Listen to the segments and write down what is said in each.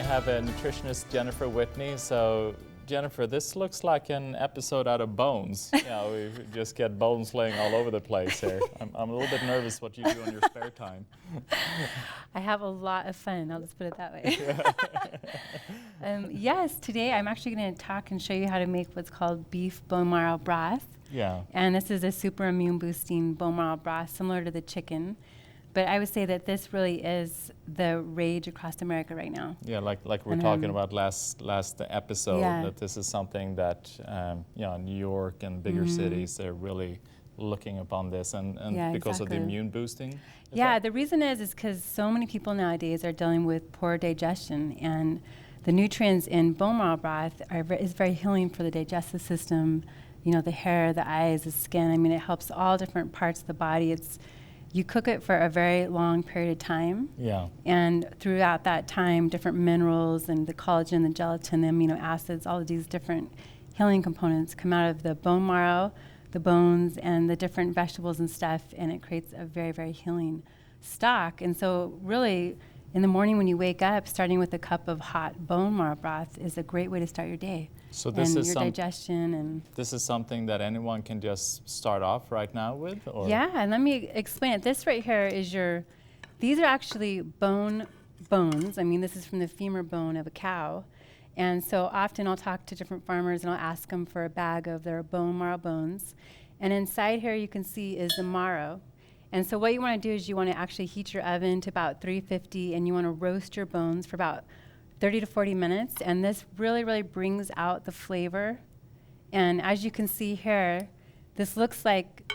have a nutritionist, Jennifer, with me. So, Jennifer, this looks like an episode out of Bones. You know, we just get bones laying all over the place here. I'm a little bit nervous what you do in your spare time. I have a lot of fun, I'll just put it that way. Yes, today I'm actually going to talk and show you how to make what's called beef bone marrow broth. Yeah. And this is a super immune boosting bone marrow broth, similar to the chicken. But I would say that this really is the rage across America right now. Yeah, like we were talking about last episode, yeah. that this is something that, New York and bigger cities, they're really looking upon this, and yeah, because exactly. of the immune boosting? Yeah, the reason is because so many people nowadays are dealing with poor digestion, and the nutrients in bone marrow broth is very healing for the digestive system, you know, the hair, the eyes, the skin. I mean, it helps all different parts of the body. You cook it for a very long period of time. Yeah. And throughout that time, different minerals and the collagen, the gelatin, the amino acids, all of these different healing components come out of the bone marrow, the bones, and the different vegetables and stuff, and it creates a very, very healing stock. And so really, in the morning when you wake up, starting with a cup of hot bone marrow broth is a great way to start your day. So this and is your digestion and this is something that anyone can just start off right now with, or? Yeah, and let me explain it. This right here is these are actually bones. I mean, this is from the femur bone of a cow. And so often I'll talk to different farmers and I'll ask them for a bag of their bone marrow bones. And inside here you can see is the marrow. And so what you want to do is you want to actually heat your oven to about 350, and you want to roast your bones for about 30 to 40 minutes, and this really, really brings out the flavor. And as you can see here, this looks like,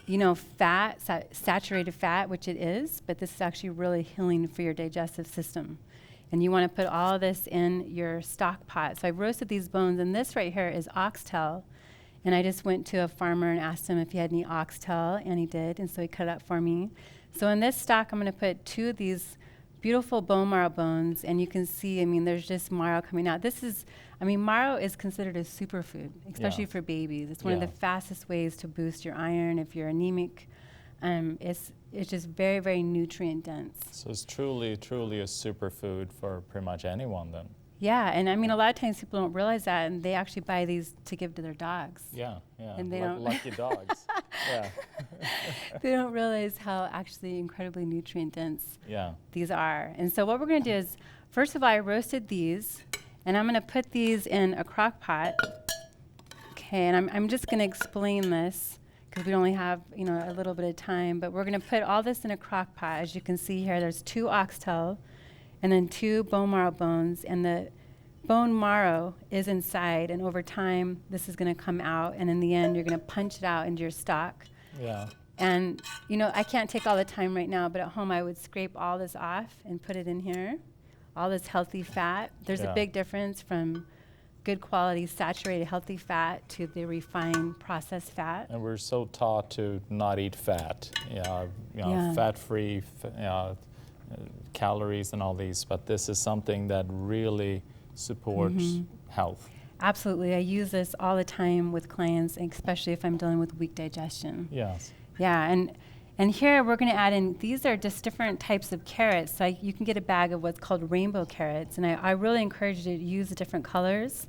you know, fat, saturated fat, which it is, but this is actually really healing for your digestive system. And you want to put all of this in your stock pot. So I roasted these bones, and this right here is oxtail. And I just went to a farmer and asked him if he had any oxtail, and he did, and so he cut it up for me. So in this stock, I'm going to put 2 of these beautiful bone marrow bones, and you can see, I mean, there's just marrow coming out. Marrow is considered a superfood, especially for babies. It's one of the fastest ways to boost your iron if you're anemic. It's just very, very nutrient dense. So it's truly, truly a superfood for pretty much anyone then. Yeah, and I mean, a lot of times people don't realize that, and they actually buy these to give to their dogs. Yeah, And they don't lucky dogs. Yeah. They don't realize how actually incredibly nutrient dense these are. And so what we're going to do is, first of all, I roasted these, and I'm going to put these in a crock pot. Okay, and I'm just going to explain this because we only have, you know, a little bit of time, but we're going to put all this in a crock pot. As you can see here, there's 2 oxtail and then 2 bone marrow bones, and the bone marrow is inside, and over time this is going to come out, and in the end you're going to punch it out into your stock. Yeah. And you know, I can't take all the time right now, but at home I would scrape all this off and put it in here, all this healthy fat. There's a big difference from good quality saturated healthy fat to the refined processed fat. And we're so taught to not eat fat, fat-free, calories and all these, but this is something that really supports health. Absolutely. I use this all the time with clients, especially if I'm dealing with weak digestion. Yes. Yeah, and here we're going to add in, these are just different types of carrots. So you can get a bag of what's called rainbow carrots, and I really encourage you to use the different colors.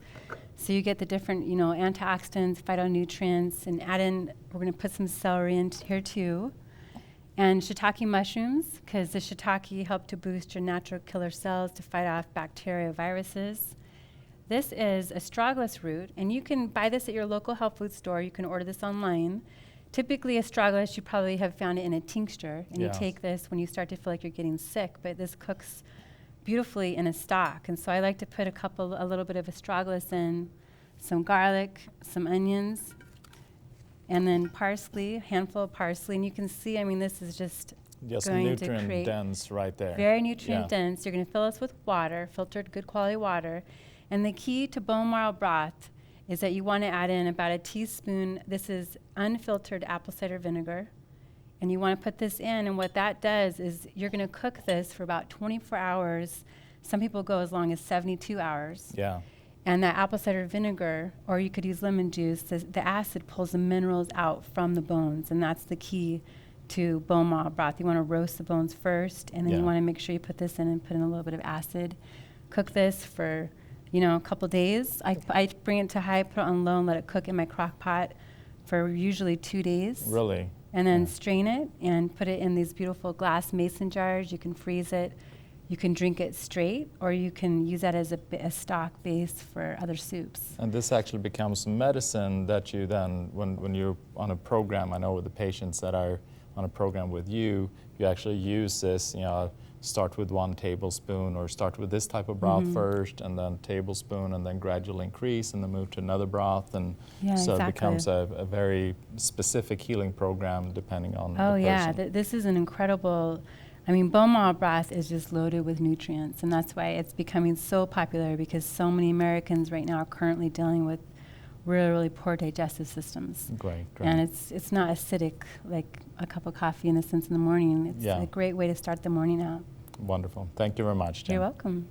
So you get the different, you know, antioxidants, phytonutrients, and add in, we're going to put some celery in here too. And shiitake mushrooms, because the shiitake help to boost your natural killer cells to fight off bacteria, viruses. This is astragalus root, and you can buy this at your local health food store. You can order this online. Typically, astragalus, you probably have found it in a tincture, and you take this when you start to feel like you're getting sick, but this cooks beautifully in a stock. And so I like to put a little bit of astragalus in, some garlic, some onions, and then parsley, a handful of parsley. And you can see, I mean, this is just going to create nutrient dense right there. Very nutrient dense. You're going to fill this with water, filtered good quality water. And the key to bone marrow broth is that you want to add in about a teaspoon. This is unfiltered apple cider vinegar. And you want to put this in, and what that does is you're going to cook this for about 24 hours. Some people go as long as 72 hours. Yeah. And that apple cider vinegar, or you could use lemon juice, the acid pulls the minerals out from the bones, and that's the key to bone marrow broth. You want to roast the bones first, and then you want to make sure you put this in and put in a little bit of acid. cook this for, you know, a couple days. I bring it to high, put it on low, and let it cook in my crock pot for usually 2 days. Really? And then strain it and put it in these beautiful glass mason jars. You can freeze it. You can drink it straight, or you can use that as a stock base for other soups. And this actually becomes medicine that you then, when you're on a program, I know with the patients that are on a program with you, you actually use this, you know, start with 1 tablespoon or start with this type of broth first, and then tablespoon, and then gradually increase, and then move to another broth. And so it becomes a very specific healing program depending on the person. Oh yeah, this is an incredible, I mean, bone marrow broth is just loaded with nutrients, and that's why it's becoming so popular, because so many Americans right now are currently dealing with really, really poor digestive systems. Great. And it's not acidic like a cup of coffee in a sense in the morning. It's a great way to start the morning out. Wonderful. Thank you very much, Jen. You're welcome.